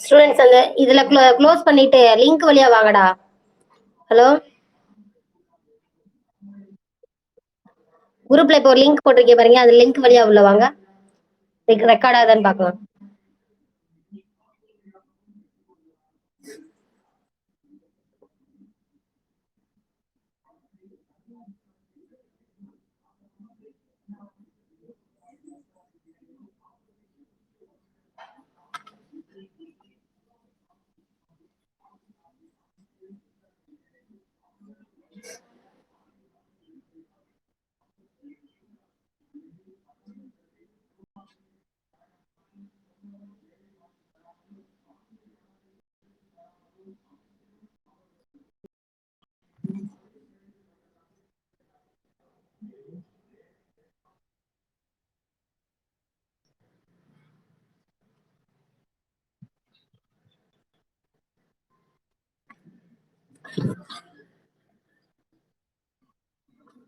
Students அந்த இதுல close பண்ணிட்டு லிங்க் வழியா வாங்கடா. ஹலோ, குரூப்ல இப்போ ஒரு லிங்க் போட்டிருக்கே பாருங்க, அந்த லிங்க் வழியா உள்ள வாங்க. ரெக்கார்ட் ஆகுதான்னு பார்க்கலாம்.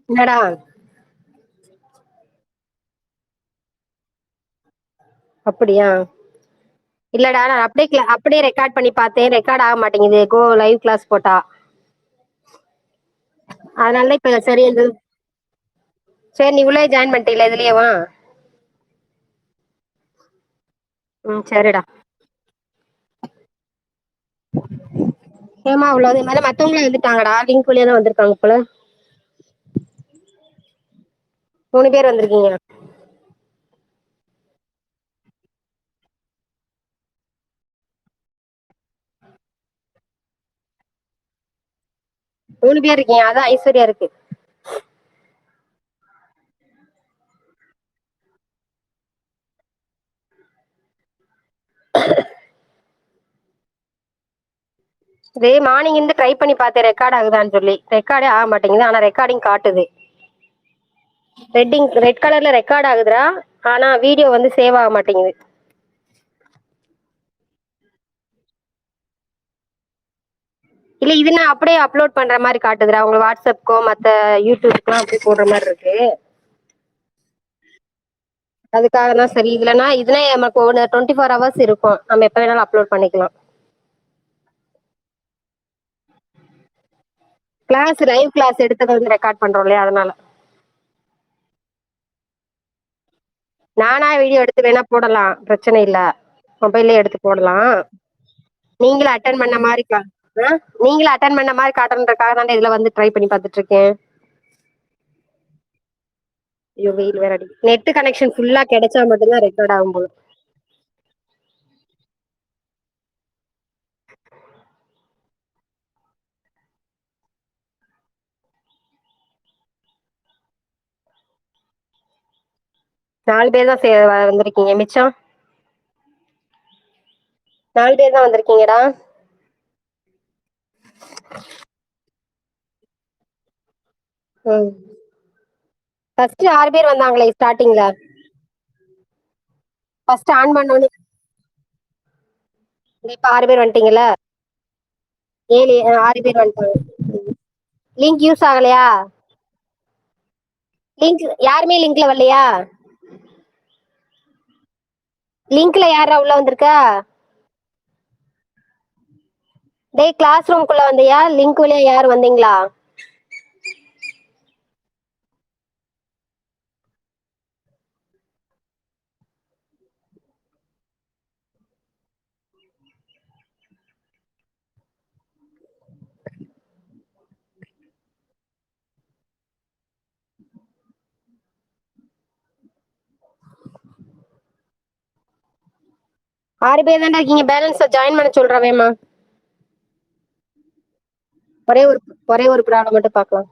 என்னடா அப்படியா? இல்லடா நான் அப்படியே ரெக்கார்ட் பண்ணி பார்த்தேன், ரெக்கார்ட் ஆக மாட்டேங்குது கோ லைவ் கிளாஸ் போட்டா. அதனால இப்ப சரி இருந்தது. சரி, நீ உள்ளே ஜாயின் பண்ணிட்டீல இதுலயேவா? ம், சரிடா. ஏமா அவ்வளவு இது மாதிரி மத்தவங்களும் வந்துட்டாங்கடா, லிங்க் வழியா தான் வந்திருக்காங்க போல. 3 பேர் வந்திருக்கீங்க. மூணு பேர் இருக்கீங்க, அதான் ஐஸ்வர்யா இருக்கு. இதே மார்னிங் இருந்து ட்ரை பண்ணி பார்த்தேன் ரெக்கார்ட் ஆகுதான்னு சொல்லி, ரெக்கார்டே ஆக மாட்டேங்குது. ஆனா ரெக்கார்டிங் காட்டுது. ரெட் கலர்ல ரெக்கார்ட் ஆகுதுடா, ஆனா வீடியோ வந்து சேவ் ஆக மாட்டேங்குது. இல்ல, இது நான் அப்படியே அப்லோட் பண்ற மாதிரி காட்டுதுடா. உங்க வாட்ஸ்அப்க்கோ மத்த யூடியூப்க்கோ அப்படி போடுற மாதிரி இருக்கு. அதுக்காக தான் சரி. இதுனா நமக்கு 24 hours இருக்கும், நம்ம எப்ப வேணாலும் அப்லோட் பண்ணிக்கலாம். லைவ் கிளாஸ் எடுத்ததை வந்து ரெக்கார்ட் பண்றோம் இல்லையா, அதனால. நானா வீடியோ எடுத்து வேணா போடலாம், பிரச்சனை இல்ல. மொபைல்ல எடுத்து போடலாம். நீங்களும் அட்டன் பண்ண மாதிரி நீங்களும் அட்டன் பண்ண மாதிரி காட்டுறதுக்காக தான் இதுல வந்து ட்ரை பண்ணி பார்த்துட்டு இருக்கேன். ஐயோ, வெயில் வேற அடி. நெட் கனெக்ஷன் ஃபுல்லா கிடைச்சா மட்டும்தான் ரெக்கார்ட் ஆகும் போது. 4 பேர் தான் வந்திருக்கீங்க, மிச்சம் 4 பேர் தான் வந்திருக்கீங்கடா. ஃபர்ஸ்ட் 6 பேர் வந்தாங்களே ஸ்டார்டிங்ல. ஃபர்ஸ்ட் ஆன் பண்ணோன்னு இப்ப 6 பேர் வந்துட்டீங்கல்ல. 6 பேர் வந்துட்டாங்க. லிங்க் யூஸ் ஆகலையா? லிங்க் யாருமே லிங்க்ல வரலையா? லிங்க்ல யாரா உள்ள வந்திருக்கா? டேய், கிளாஸ் ரூம்குள்ள வந்தியா? லிங்க் வழியா யார் வந்தீங்களா? ஆறு பேர் தான்டா இருக்கீங்க. பேலன்ஸ் ஜாயின் பண்ண சொல்றவேமா. ஒரே ஒரு ஒரே ஒரு ப்ராப்ளம் மட்டும் பார்க்கலாம்.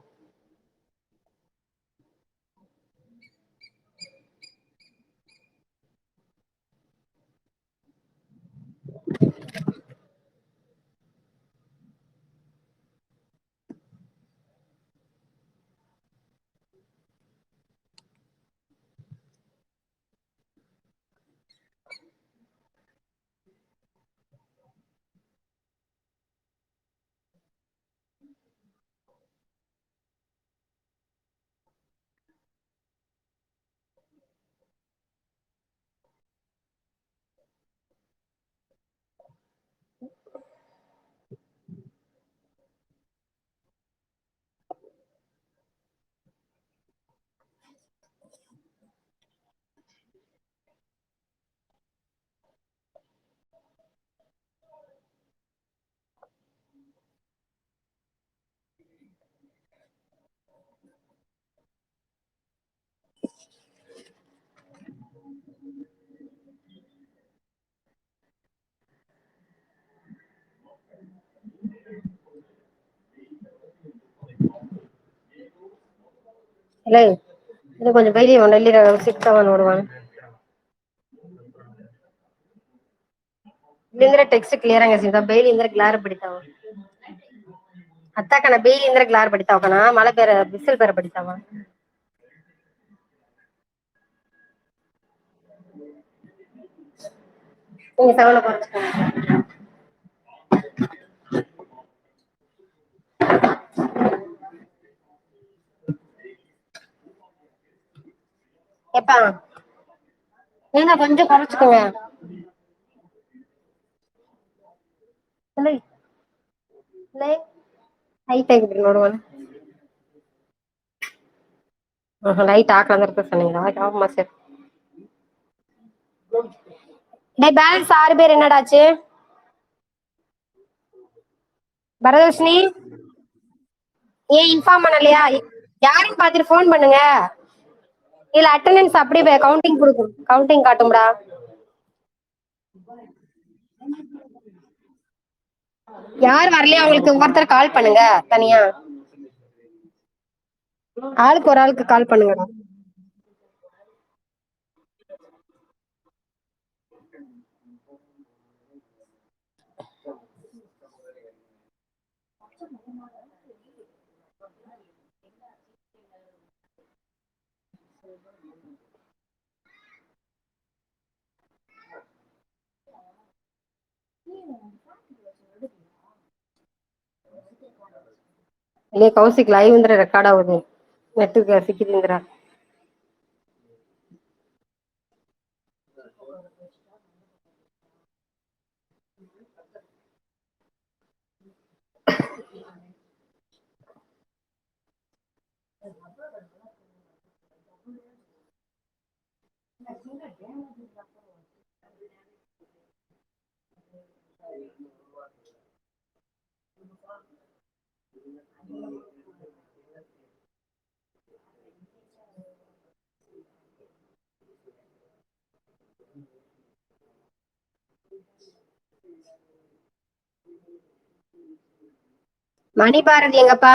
ಲೇ ಇದು ಕೊಂಚ ಬೈಲಿ ಎಲ್ಲಿ ಸಿಗ್ತಾವ ನೋಡುವ ಇಲ್ಲಿಂದ್ರೆ ಟೆಕ್ಸ್ಟ್ ಕ್ಲಿಯರ್ ಆಗಿ ಸಿಗ್ತಾವ ಬೈಲಿ ಅಂದ್ರೆ ಗ್ಲಾರ್ ಬಿಡ್ತಾವ ಅತ್ತ ಕಣ ಬೇಲಿ ಅಂದ್ರೆ ಗ್ಲಾರ್ ಬಡಿತಾವ ಕಣ ಮಳೆ ಬೇರೆ ಬಿಸಿಲು ಬೇರೆ ಬಡಿತಾವ நீங்க சவுண்ட குறைச்சுக்கோங்க எப்பா நீங்க கொஞ்சம் குறைச்சுக்கோங்க இல்லை இல்லை ஹைட் ஆகிட்டு ನೋಡುವಣ லைட் ஆக்கலாம் இருக்க சொன்னீங்களா ஆமா சார் டேய் பேலன்ஸ் 6 பேர் என்னடாச்சு பரதர்ஷினி ஏன் இன்ஃபார்ம் பண்ணலையா யாருன்னு பாத்துட்டு ஃபோன் பண்ணுங்க இல்ல அட்டெண்டன்ஸ் அப்படியே கவுண்டிங் கொடுக்கும் கவுண்டிங் காட்டும்டா யார் வரலையா அவங்களுக்கு ஒவ்வொருத்தர் கால் பண்ணுங்க தனியா ஆளுக்கு ஒரு ஆளுக்கு கால் பண்ணுங்கடா இல்ல கௌசிக் லைவ் ಅಂದ್ರೆ ರೆಕಾರ್ಡ್ ಆಗುದು ನೆಟ್ ಸಿಕ್ಕಿದಿಂದ್ರ மணி பாரதி எங்கப்பா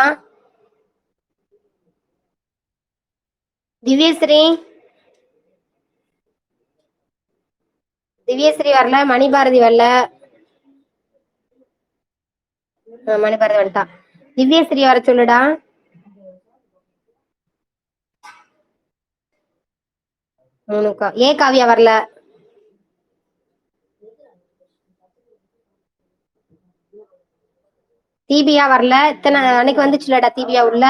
திவ்யஸ்ரீ திவ்யஸ்ரீ வரல மணி பாரதி வரல மணி பாரதி வந்துட்டா திவ்யஸ்ரீ வர சொல்லுடா ஏன் காவியா வரல தீபியா வரல இத்தனை அன்னைக்கு வந்துச்சுலடா தீபியா உள்ள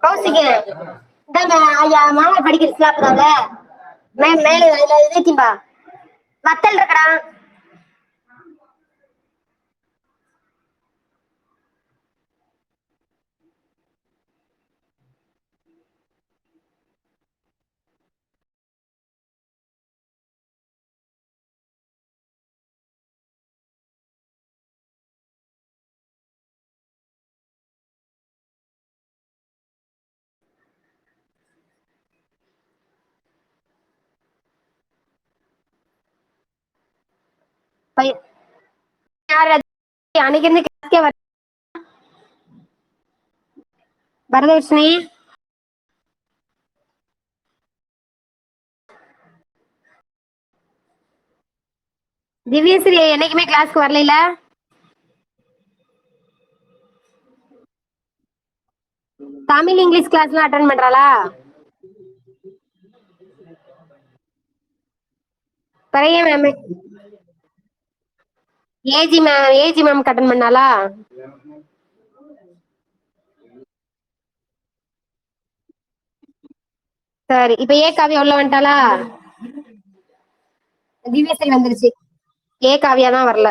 கௌசிக்கு மாமா படிக்கிற ஸ்லாப்தாங்க மேல ஏத்திம்பா வத்தல் இருக்கடா அன்னைக்கு இருந்து கிளாஸ்க்கே வர வரதட்சணி திவ்யஸ்ரீ என்னைக்குமே கிளாஸ்க்கு வரல தமிழ் இங்கிலீஷ் கிளாஸ்லாம் அட்டன் பண்றாளா? பழைய மேம் ஏஜி மேம் அட்டன் பண்ணாளா? சரி, இப்ப ஏ காவியா உள்ள வந்துட்டாளா? திவ்யஸ்ரீ வந்துருச்சு. ஏ காவியா தான் வரல.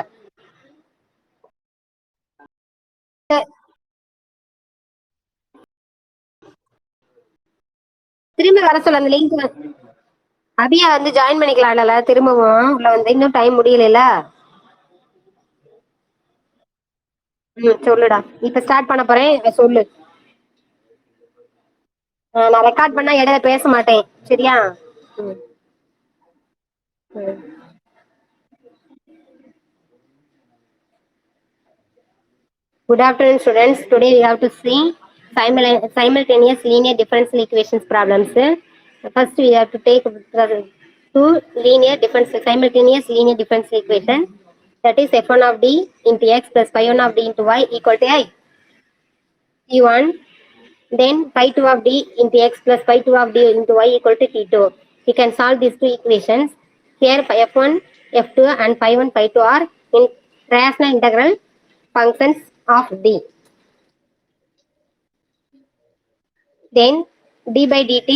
திரும்பி வர சொல்ல அந்த லிங்க். அபியா வந்து ஜாயின் பண்ணிக்கலாம்ல திரும்பவும் உள்ள வந்து இன்னும் டைம் முடியல. சொல்லுடா. இப்ப ஸ்டார்ட் பண்ண போறேன் சொல்லு. நான் ரெக்கார்ட் பண்ணா இடையில பேச மாட்டேன் சரியா? ம், ம். Good afternoon, students. Today we have to see simultaneous linear differential equations problems. First, we have to take two simultaneous linear differential equation. That is f1 of d into x plus phi1 of d into y equal to I. T1. Then phi2 of d into x plus phi2 of d into y equal to T2. We can solve these two equations. Here f1, f2 and phi1, phi2 are in rational integral functions of d. Then d by dt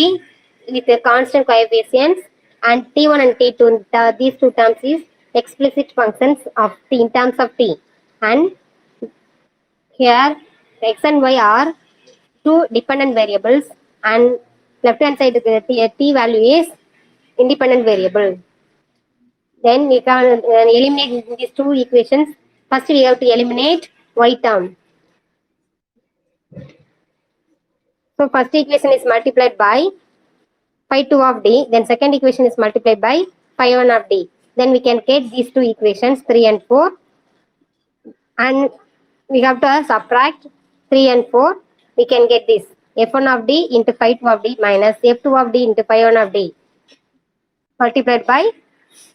with the constant coefficients and t1 and t2, these two terms is explicit functions of t in terms of t. And here x and y are two dependent variables and left hand side t value is independent variable. Then we can eliminate these two equations. First we have to eliminate y term. So first equation is multiplied by phi2 of d, then second equation is multiplied by phi1 of d. Then we can get these two equations 3 and 4 and we have to subtract 3 and 4. We can get this f1 of d into phi2 of d minus f2 of d into phi1 of d multiplied by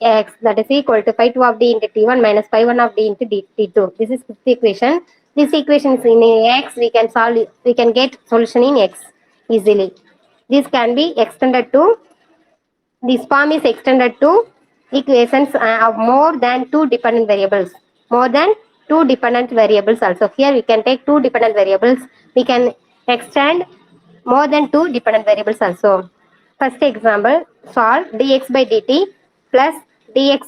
x, that is equal to phi2 of d into t1 minus phi1 of d into t2. This is fifth equation. This equation is in x. We can solve it. We can get solution in x easily. This can be extended to, this form is extended to equations of more than two dependent variables. More than two dependent variables also. Here we can take two dependent variables. We can extend more than two dependent variables also. First example, solve dx by dt plus dx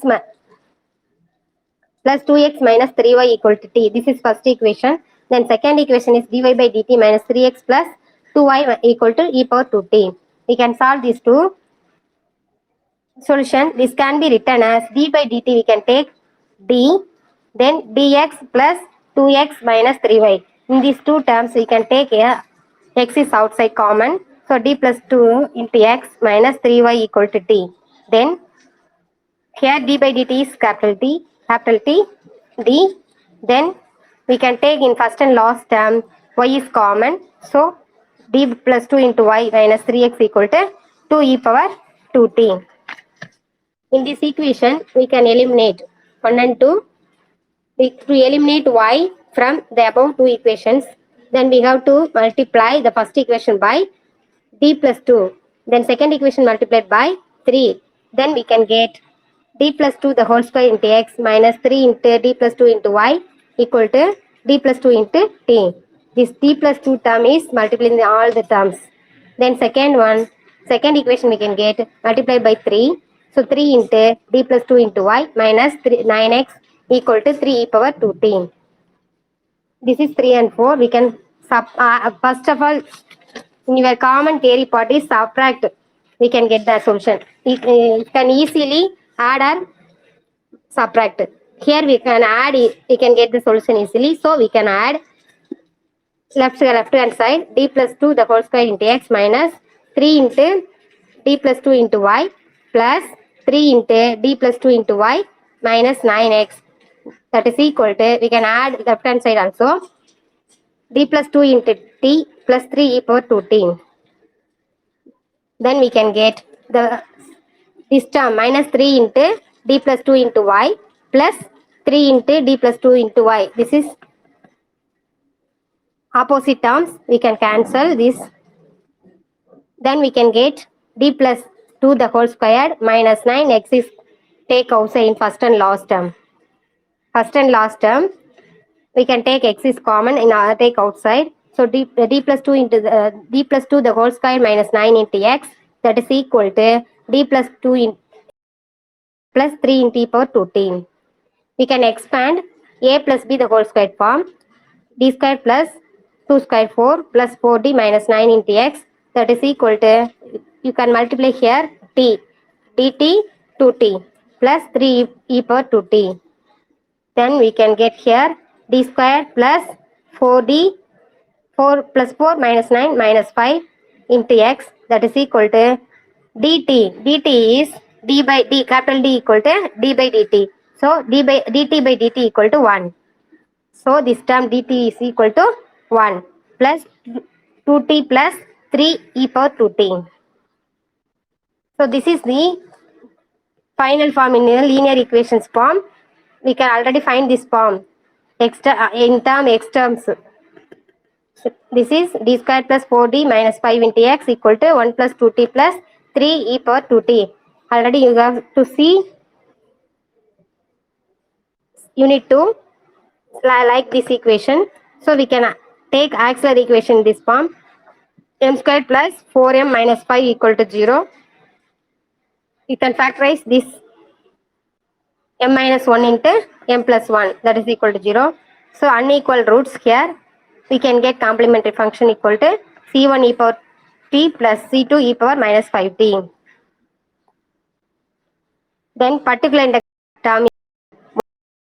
plus 2x minus 3y equal to t. This is first equation. Then second equation is dy by dt minus 3x plus 2y equal to e power 2t. We can solve these two. Solution, this can be written as d by dt, we can take d, then dx plus 2x minus 3y. In these two terms, we can take x is outside common. So d plus 2 into x minus 3y equal to t. Then here d by dt is capital T, d. Then we can take in first and last term, y is common. So d plus 2 into y minus 3x equal to 2 e power 2t. In this equation, we can eliminate 1 and 2. To eliminate y from the above two equations, then we have to multiply the first equation by d plus 2. Then second equation multiplied by 3. Then we can get d plus 2 the whole square into x minus 3 into d plus 2 into y equal to d plus 2 into t. This d plus 2 term is multiplying all the terms. Then second equation we can get multiplied by 3. So 3 into d plus 2 into y minus 9x equal to 3 e power 2t. This is 3 and 4. We can, first of all, in your common theory part is subtract. We can get the solution. We can easily add or subtract. Here we can add, we can get the solution easily. So we can add left hand side d plus 2 the whole square into x minus 3 into d plus 2 into y plus 3 into d plus 2 into y minus 9x, that is equal to, we can add left hand side also, d plus 2 into t plus 3 e power 2t. Then we can get this term minus 3 into d plus 2 into y plus 3 into d plus 2 into y. This is opposite terms, we can cancel this. Then we can get d plus 2 the whole squared minus 9x is take outside in first and last term. First and last term, we can take x is common in take outside. So d plus 2 into d plus 2 the whole square minus 9 into x, that is equal to d plus 2 in plus 3 into e power 2t. We can expand a plus b the whole square form, d square plus 2 square 4 plus 4d minus 9 into x, that is equal to, you can multiply here t, dt 2t plus 3 e power 2t. Then we can get here d square plus 4d 4 plus 4 minus 9 minus 5 into x, that is equal to dt. dt is d by d, capital D equal to d by dt. So dt by dt equal to 1. So this term dt is equal to 1 plus 2t plus 3 e power 2t. So this is the final form in the linear equations form. We can already find this form in term x terms. This is d square plus 4d minus 5 into x equal to 1 plus 2t plus 3 e power 2t. Already you have to see unit 2 like this equation. So we can take auxiliary equation in this form. M square plus 4m minus 5 equal to 0. You can factorize this m minus 1 into m plus 1, that is equal to 0. So unequal roots here, we can get complementary function equal to c1 e power t plus c2 e power minus 5t. Then particular integral term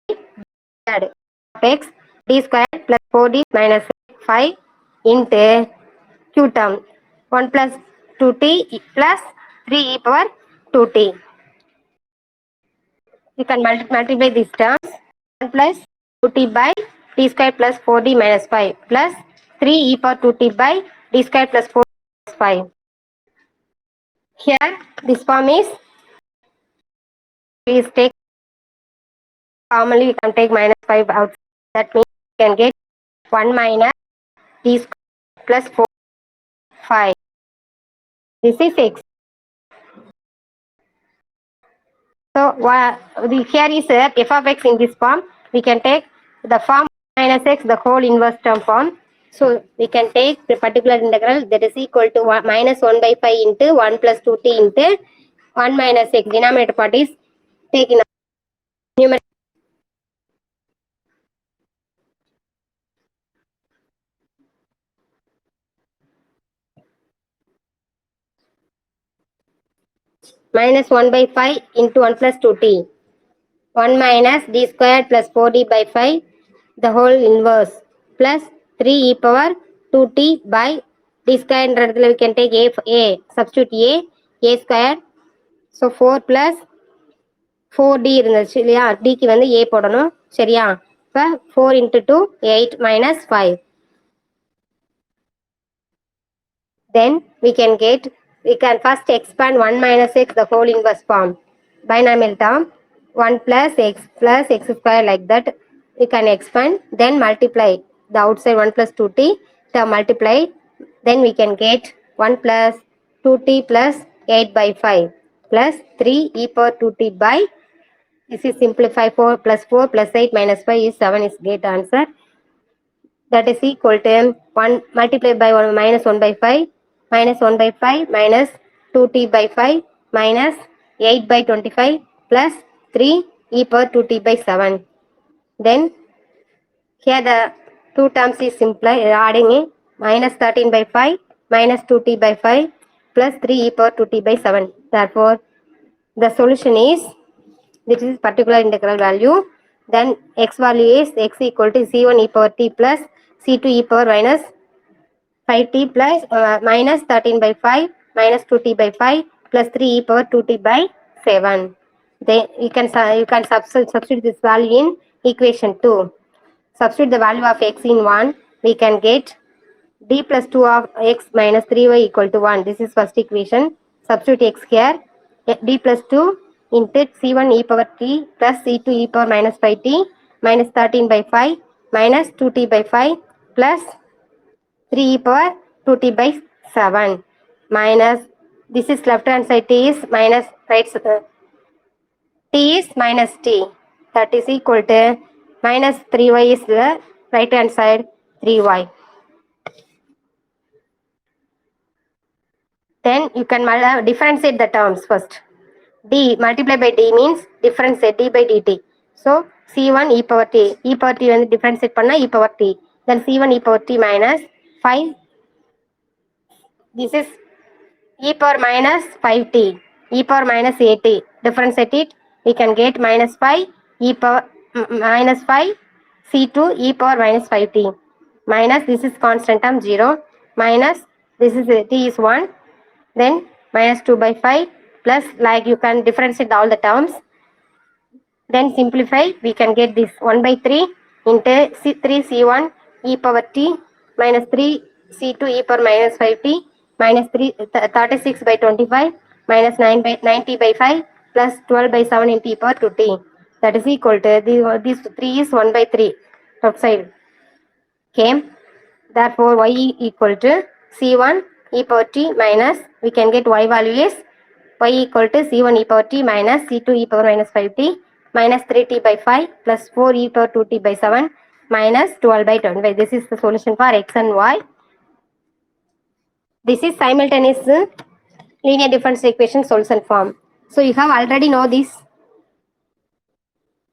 is x d square plus 4d minus 5 into q term 1 plus 2t plus 3 e power 2t. You can multiply these terms. 1 plus 2t by t square plus 4d minus 5 plus 3 e power 2t by d square plus 4 minus 5. Here this form is, please take, commonly we can take minus 5 out. That means we can get 1 minus t square plus 4 5. This is x. So here is f of x in this form. We can take the form minus x, the whole inverse term form. So we can take the particular integral that is equal to minus 1 by 5 into 1 plus 2t into 1 minus x. Denominator part is taken numerator. Minus 1 by 5 into 1 plus 2t. 1 minus d squared plus 4d by 5 the whole inverse plus 3 e power 2t by d squared we can take a substitute a squared. So 4 plus 4d இருந்துச்சு இல்லையா, dக்கு வந்து a போடணும் சரியா. இப்போ 4 into 2 8 minus 5. Then we can first expand 1 minus x the whole inverse form. Binomial term 1 plus x square like that. We can expand, then multiply the outside 1 plus 2t term multiply. Then we can get 1 plus 2t plus 8 by 5 plus 3 e power 2t by, this is simplify 4 plus 4 plus 8 minus 5 is 7 is get answer. That is equal to 1 multiplied by 1 minus 1 by 5 minus 1 by 5 minus 2t by 5 minus 8 by 25 plus 3 e power 2t by 7. Then here the two terms is simple adding it, minus 13 by 5 minus 2t by 5 plus 3 e power 2t by 7. Therefore the solution is, this is particular integral value. Then x value is x equal to c1 e power t plus c2 e power minus 5t plus minus 13 by 5 minus 2t by 5 plus 3 e power 2t by 7. Then you can substitute this value in equation 2. Substitute the value of x in 1. We can get d plus 2 of x minus 3y equal to 1. This is first equation. Substitute x here. D plus 2 into c1 e power t plus c2 e power minus 5t minus 13 by 5 minus 2t by 5 plus 3 e power 2t by 7 minus this is left hand side t is minus t is minus t, that is equal to minus 3y is the right hand side 3y. Then you can differentiate the terms first. D multiply by d means differentiate d by dt. So c1 e power t, e power t வந்து differentiate பண்ணா e power t, then c1 e power t minus 5, this is e power minus 5t, e power minus 8t, differentiate it, we can get minus 5 e power minus 5 c2 e power minus 5t minus this is constant term 0 minus this is t is 1, then minus 2 by 5 plus, like you can differentiate all the terms, then simplify, we can get this 1 by 3 into 3c1 e power t minus 3c2 e power minus 5t minus 36 by 25 minus 9 by 90 by 5 plus 12 by 7 into e power 2t. That is equal to this 3 is 1 by 3 outside came. Therefore, y equal to c1 e power t minus, we can get y value is y equal to c1 e power t minus c2 e power minus 5t minus 3t by 5 plus 4 e power 2t by 7 minus 12 by 25. This is the solution for x and y. This is simultaneous linear differential equation solution form. So you have already know this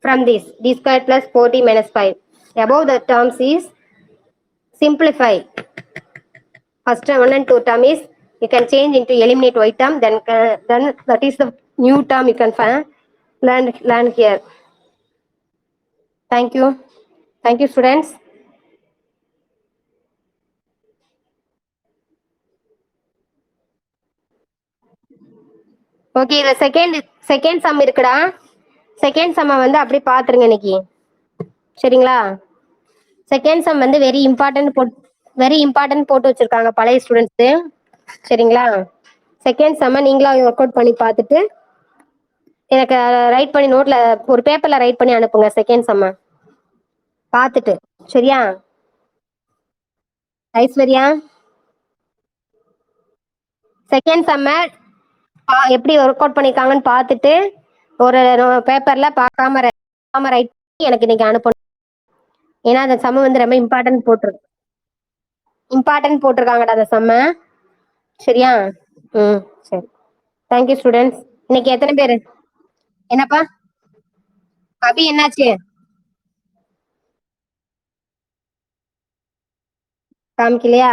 from this d square plus 4d minus 5. Above the terms is simplify. First one and two term is you can change into eliminate y term, then that is the new term you can find, learn here. Thank you. Thank you, students. Okay, இதுல second sum இருக்குடா. Second சம்ம வந்து அப்படியே பாத்துருங்க இன்னைக்கு, சரிங்களா? Second sum வந்து very important போட்டு வச்சிருக்காங்க பழைய ஸ்டூடெண்ட்ஸ், சரிங்களா? செகண்ட் சம்ம நீங்களா ஒர்க் அவுட் பண்ணி பார்த்துட்டு எனக்கு ரைட் பண்ணி நோட்ல ஒரு பேப்பர்ல ரைட் பண்ணி அனுப்புங்க. செகண்ட் சம்ம பார்த்துட்டு, சரியா ஐஸ்வர்யா? செகண்ட் சம்ம எப்படி ஒர்க் அவுட் பண்ணிருக்காங்கன்னு பார்த்துட்டு ஒரு பேப்பர்ல பார்க்காம ரைட் பண்ணி எனக்கு இன்னைக்கு அனுப்பணும். ஏன்னா அந்த சம்ம வந்து ரொம்ப இம்பார்ட்டன்ட் போட்டிருக்காங்கடா அந்த சம்ம, சரியா? ம், சரி. Thank you students. இன்னைக்கு எத்தனை பேர்? என்னப்பா அபி, என்னாச்சு? காமிக்கலையா?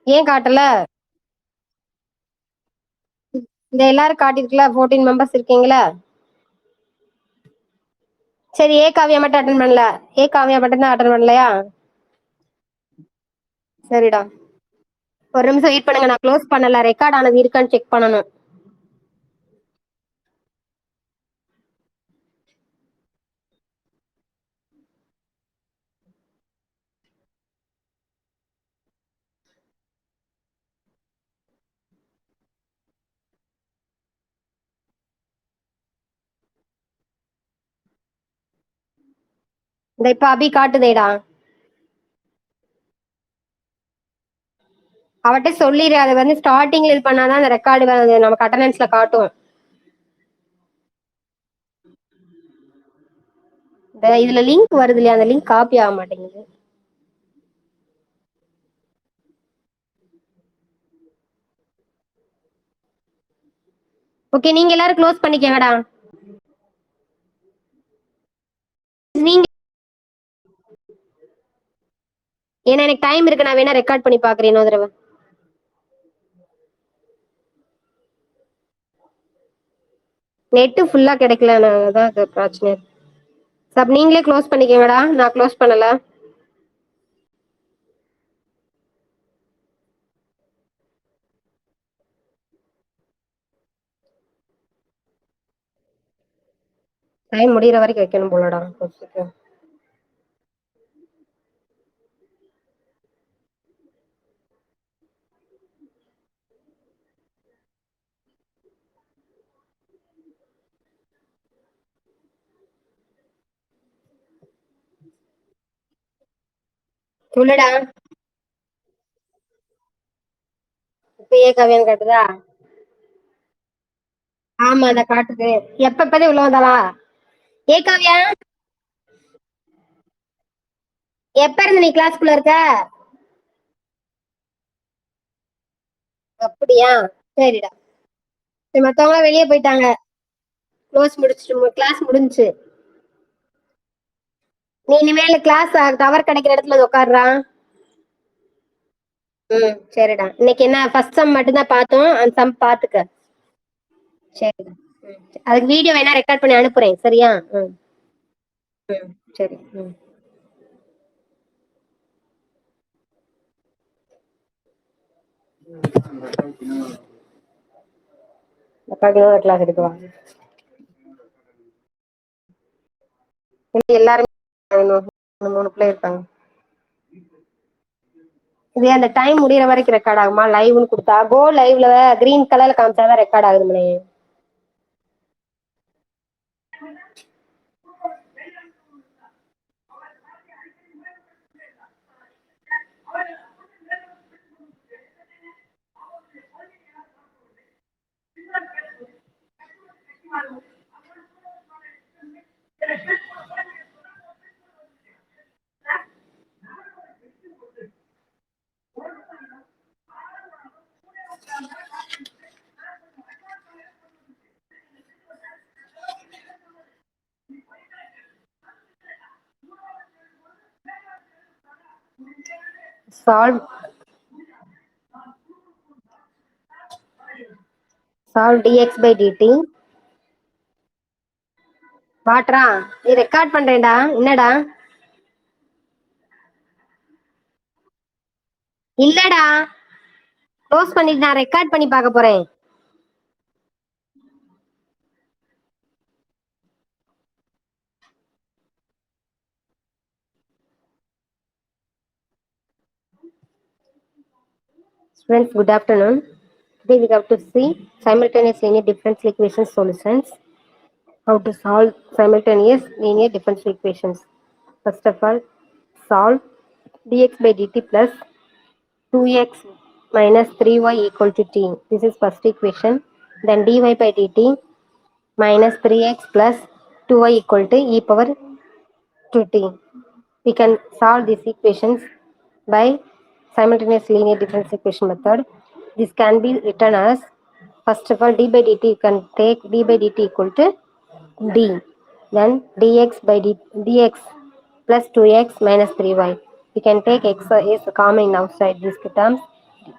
ஏன் காட்டல? இந்த எல்லாரும் காட்டிருக்கல, 14 மெம்பர்ஸ் இருக்கீங்களா? சரி, ஏ காவியா மட்டும் அட்டன் பண்ணல. ஏ காவியா மட்டும் தான் அட்டன் பண்ணலையா? சரிடா, ஒரு நிமிஷம் வெயிட் பண்ணுங்க, நான் க்ளோஸ் பண்ணல, ரெக்கார்ட் ஆனது இருக்கான்னு செக் பண்ணணும். இந்த இப்ப அபி காட்டுதேடா, அவட்ட சொல்லிடு. அது வந்து ஸ்டார்டிங்ல இது பண்ணாதான் அந்த ரெக்கார்டு நமக்கு அட்டண்டன்ஸ்ல காட்டும். இதுல லிங்க் வருது இல்லையா, அந்த லிங்க் காப்பி ஆக மாட்டேங்குது. ஓகே, நீங்க எல்லாரும் க்ளோஸ் பண்ணிக்கங்கடா. நீங்க, ஏன்னா எனக்கு டைம் இருக்கு, நான் வேணா ரெக்கார்ட் பண்ணி பாக்குறேன் இன்னொரு தடவை. நெட்டு ஃபுல்லா கிடைக்கல, அதான் பிரச்சனை. சப் நீங்களே க்ளோஸ் பண்ணிக்கங்கடா, நான் க்ளோஸ் பண்ணல. டைம் முடியற வரைக்கும் வைக்கணும் போலடா. சொல்லுடா. இப்ப ஏ கவியான்னு காட்டுதா? ஆமா அத காட்டுது. எப்பப்பதே உள்ள வந்தாளா? ஏ காவியா, எப்ப இருந்து நீ கிளாஸ்க்குள்ள இருக்க? அப்படியா? சரிடா. சரி, மத்தவங்க வெளியே போயிட்டாங்க. க்ளோஸ் முடிச்சிட்டு கிளாஸ் முடிஞ்சுச்சு. நீ இனிமேல் கிளாஸ் டவர் கிடைக்கிற இடத்துல வந்து உட்காருடா. ம் சரிடா. இன்னைக்கு என்ன ஃபர்ஸ்ட் சம் மட்டும் தான் பார்த்தோம். அந்த சம் பாத்துக்க. சரிடா. ம். அதுக்கு வீடியோ வேணா ரெக்கார்ட் பண்ணி அனுப்புறேன். சரியா? ம். ம். சரி. ம். அப்பாக்கு கிளாஸ் எடுக்கவா? இன்னைக்கு எல்லாருமே இன்னும் 3 பிள்ளை இருக்காங்க. இது அந்த டைம் முடியற வரைக்கும் ரெக்கார்ட் ஆகுமா? லைவ்னு கொடுத்தா கோ லைவ்ல கிரீன் கலர்ல காமிச்சாதான் ரெக்கார்ட் ஆகுதுங்களே. Solve solve dx by dt. வாட்ரா, நீ ரெக்கார்ட் பண்றேன்டா. என்னடா? இல்லடா, க்ளோஸ் பண்ணிட்டு நான் ரெக்கார்ட் பண்ணி பார்க்க போறேன். Friends, good afternoon. Today we have to see simultaneous linear differential equation solutions. How to solve simultaneous linear differential equations. First of all, solve dx by dt plus 2x minus 3y equal to t. This is first equation. Then dy by dt minus 3x plus 2y equal to e power 2t. We can solve these equations by simultaneous linear differential equation method. This can be written as, first of all, d by dt, you can take d by dt equal to d. Then dx plus 2x minus 3y. We can take x is common outside these two terms.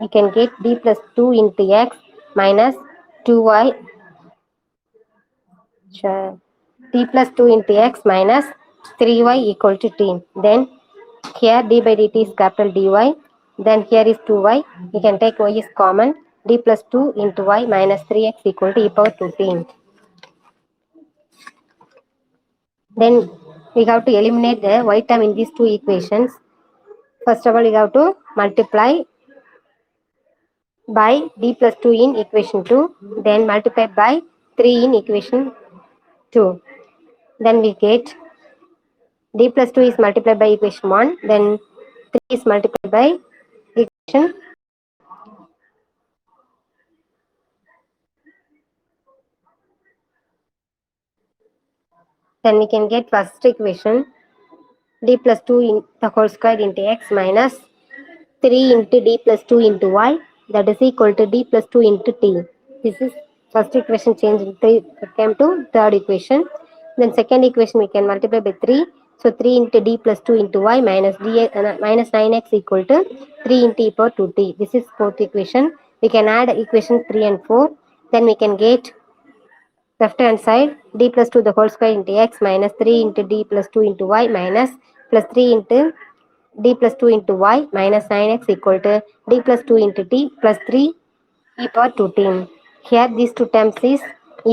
We can get d plus 2 into x minus 2y. Sure. T plus 2 into x minus 3y equal to t. Then here d by dt is capital dy. Then here is 2y. We can take y is common. D plus 2 into y minus 3x equal to e power 2t. Then we have to eliminate the y term in these two equations. First of all, we have to multiply by d plus 2 in equation 2. Then multiply by 3 in equation 2. Then we get d plus 2 is multiplied by equation 1. Then 3 is multiplied by equation. Then we can get first equation d plus 2 in the whole square into x minus 3 into d plus 2 into y, that is equal to d plus 2 into t. This is first equation change in 3 came to third equation. Then second equation we can multiply by 3. So 3 into d plus 2 into y minus minus 9x equal to 3 into e power 2t. This is fourth equation. We can add equation 3 and 4. Then we can get left hand side d plus 2 the whole square into x minus 3 into d plus 2 into y minus plus 3 into d plus 2 into y minus 9x equal to d plus 2 into t plus 3 e power 2t. Here these two terms is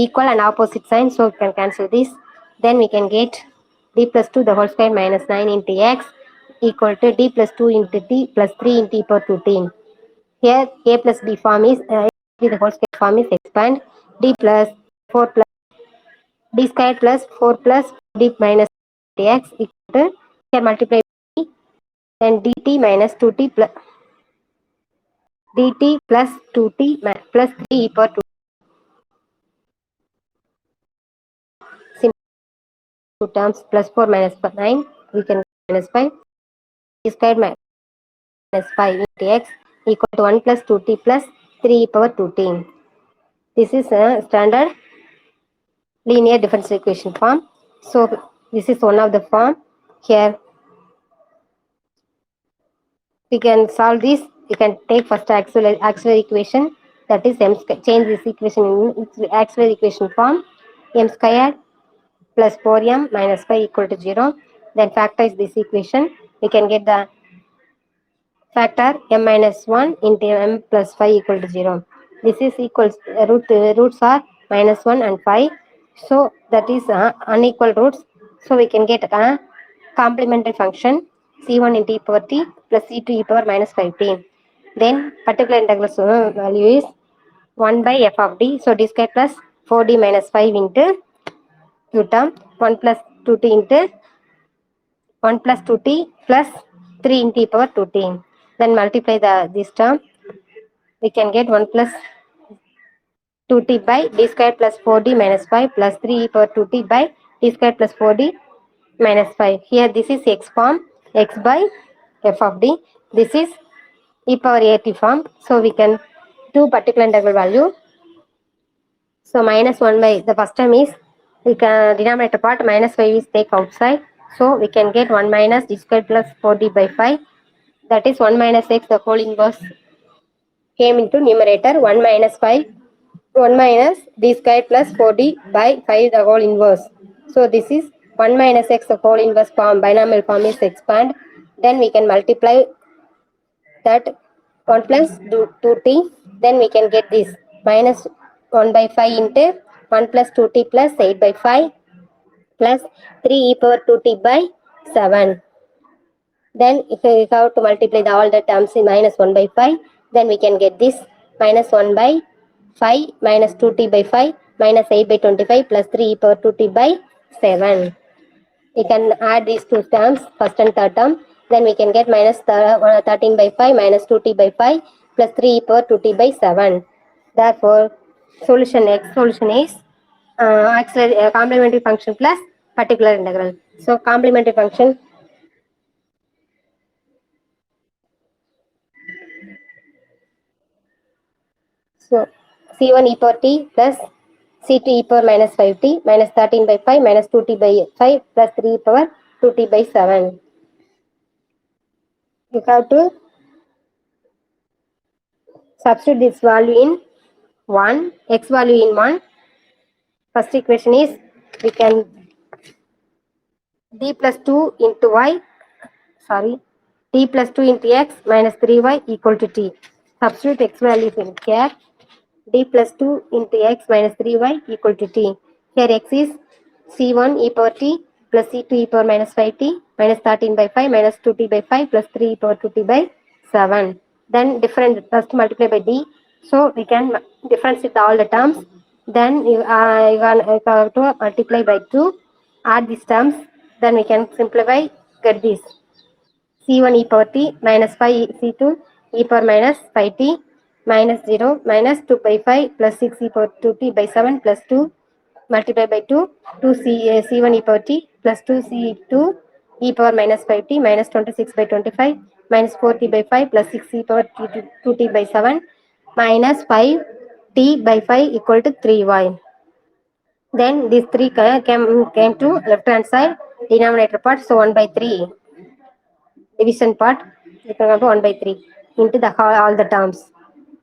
equal and opposite sign, so we can cancel this. Then we can get d plus 2 the whole square minus 9 into x equal to d plus 2 into t plus 3 into e power 2t. Here a plus b form is the whole square form is expand d plus 4 plus d square plus 4 plus d minus dx equal to, here multiply then dt minus 2t plus dt plus 2t plus 3 e power 2. Two terms plus 4 minus 9, we can minus 5 e squared minus 5 into x equal to 1 plus 2t plus 3 e power 2t. This is a standard linear differential equation form. So this is one of the form. Here we can solve this. You can take first auxiliary equation, that is m square. Change this equation in auxiliary equation form. M squared plus 4m minus 5 equal to 0. Then factorize this equation. We can get the factor m minus 1 into m plus 5 equal to 0. This is equals roots are minus 1 and 5. So that is unequal roots. So we can get a complementary function c1 into e power t plus c2 e power minus 5t. Then particular integral value is 1 by f of d. So d square plus 4d minus 5 into q term 1 plus 2t into 1 plus 2t plus 3 into e power 2t. Then multiply this term. We can get 1 plus 2t by d square plus 4d minus 5 plus 3 e power 2t by d square plus 4d minus 5. Here this is x form, x by f of d. This is e power at form. So we can do particular integral value. So minus 1 by the first term is, we can denominator part minus 5 is take outside. So we can get 1 minus d square plus 4d by 5. That is 1 minus x the whole inverse came into numerator. 1 minus 5, 1 minus d square plus 4d by 5 the whole inverse. So this is 1 minus x the whole inverse form, binomial form is expand. Then we can multiply that 1 plus 2t. Then we can get this minus 1 by 5 into 1 plus 2t plus 8 by 5 plus 3 e power 2t by 7. Then if we have to multiply all the terms in minus 1 by 5, then we can get this minus 1 by 5 minus 2t by 5 minus 8 by 25 plus 3 e power 2t by 7. We can add these two terms, first and third term. Then we can get minus 13 by 5 minus 2t by 5 plus 3 e power 2t by 7. Therefore, solution x solution is complementary function plus particular integral. So complementary function. So c1 e power t plus c2 e power minus 5t minus 13 by 5 minus 2t by 5 plus 3 e power 2t by 7. You have to substitute this value in 1, x value in 1. First equation is, we can d plus 2 into y, sorry, d plus 2 into x minus 3y equal to t. Substitute x values in here. D plus 2 into x minus 3y equal to t. Here x is c1 e power t plus c2 e power minus 5t minus 13 by 5 minus 2t by 5 plus 3 e power 2t by 7. Then different, first multiply by d. So we can differentiate all the terms. Then you have to multiply by 2, add these terms. Then we can simplify, get this. C1 e power t minus 5 C2 e power minus 5t minus 0 minus 2 by 5 plus 6 e power 2t by 7 plus 2 multiply by 2 C1 e power t plus 2 C2 e power minus 5t minus 26 by 25 minus 4t by 5 plus 6 e power 2t by 7 minus 5t by 5 equal to 3y. Then these three came to left hand side denominator part, so 1 by 3 division part, you can go to 1 by 3 into the all the terms.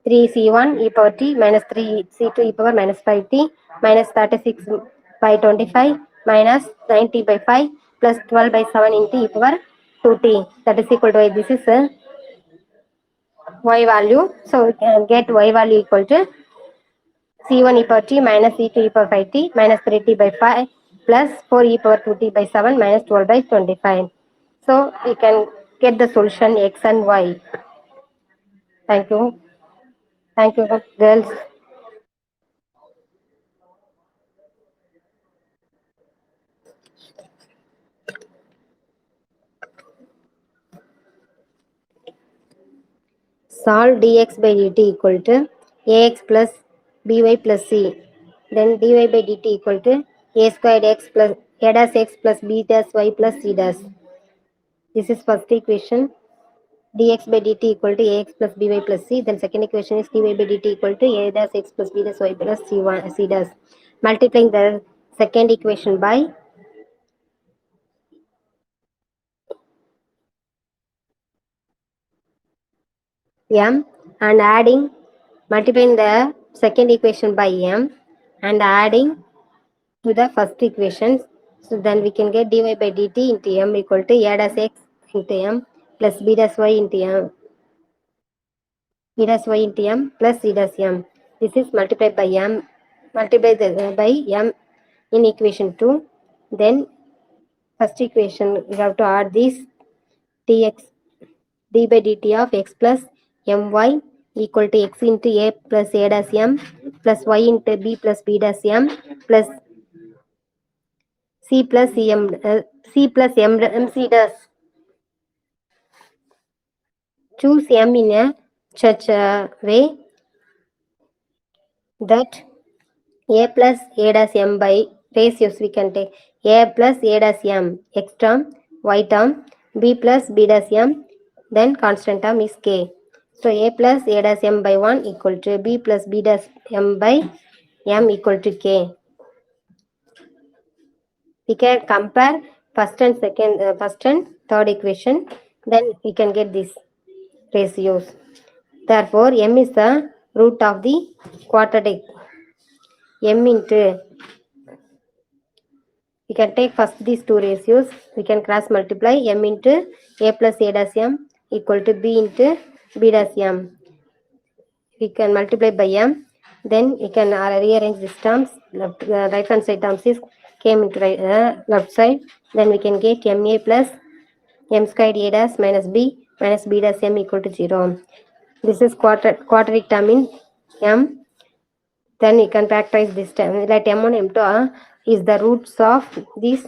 3c1 e power t minus 3c2 e power minus 5t minus 36 by 25 minus 90 by 5 plus 12 by 7 into e power 2t, that is equal to y. This is a y value. So we can get y value equal to c1 e power t minus c2 e power 5t minus 3t by 5 plus 4 e power 2t by 7 minus 12 by 25. So we can get the solution x and y. Thank you. Thank you, girls. solve dx by dt equal to ax plus by plus c. Then dy by dt equal to a squared x plus a dash x plus b dash y plus c dash. This is first equation. Dx by dt equal to ax plus by plus c. Then second equation is dy by dt equal to a dash x plus b dash y plus c dash. Multiplying the second equation by m and multiplying the second equation by m and adding to the first equation. So then we can get dy by dt into m equal to a dash x into m plus b dash y into m, b dash y into m plus c dash m. This is multiplied by m, multiplied by m in equation 2. Then first equation we have to add this dx d by dt of x plus my equal to x into a plus a dash m plus y into b plus b dash m plus c plus cm c plus m c dash. Choose m in a such a way that a plus a dash m by ratios we can take a plus a dash m x term, y term, b plus b dash m, then constant term is k. So a plus a dash m by 1 equal to b plus b dash m by m equal to k. We can compare first and third equation, then we can get these ratios. Therefore m is the root of the quadratic. M into, we can take first these two ratios, we can cross multiply m into a plus a dash m equal to b into b dash m. We can multiply by m, then we can rearrange these terms. Right hand side terms is came into left side, then we can get ma plus m squared a dash minus b dash m equal to 0. This is quadratic term in m. Then you can factorize this term. Let m1 m2 is the roots of this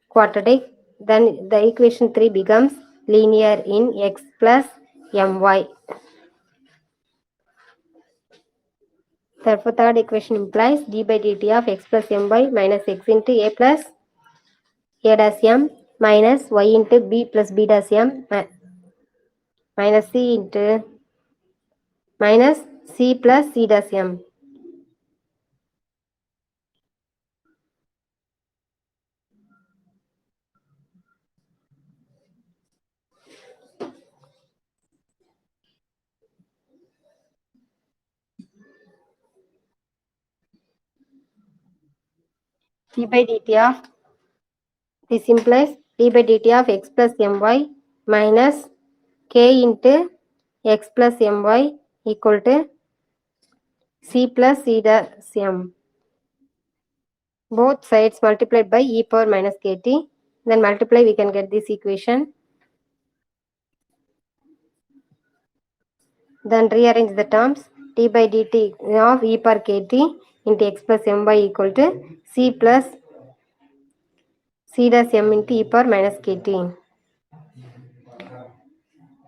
quadratic. Then the equation 3 becomes linear in x plus my. Therefore third equation implies d by dt of x plus my minus x into a plus a dash m minus y into b plus b dash m minus c into minus c plus c dash m. d by dt of this implies d by dt of x plus my minus k into x plus my equal to c plus c dash m. Both sides multiplied by e power minus kt. Then multiply, we can get this equation. Then rearrange the terms. D by dt of e power kt into x plus my equal to c plus c dash m into e power minus kt.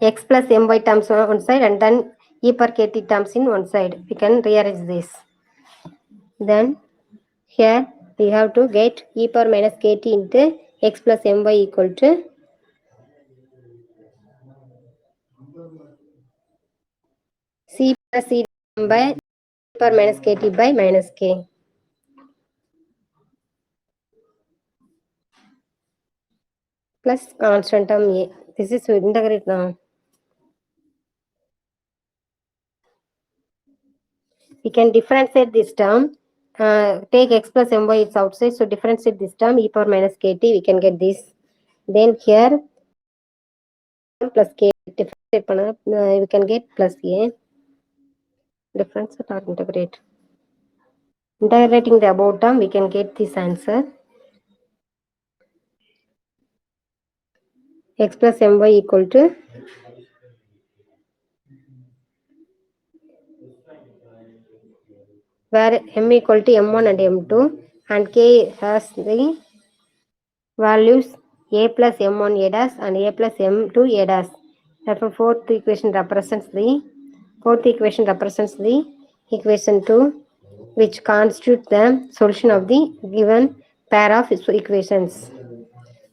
X plus my terms on one side and then e power kt terms in one side. We can rearrange this. Then here we have to get e power minus kt into x plus my equal to c plus c by e power minus kt by minus k. Plus constant term a. This is integrate now. We can differentiate this term. Take x plus my, it's outside, so differentiate this term e power minus kt, we can get this. Then here plus k differentiate panna, we can get plus a. Differentiate or integrate. Integrating the above term, we can get this answer. X plus my equal to where m equal to m1 and m2 and k has the values a plus m1 a dash and a plus m2 a dash. Therefore fourth equation represents the Fourth equation represents the equation 2 which constitute the solution of the given pair of equations.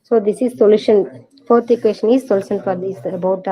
So this is solution. Fourth equation is solution for this about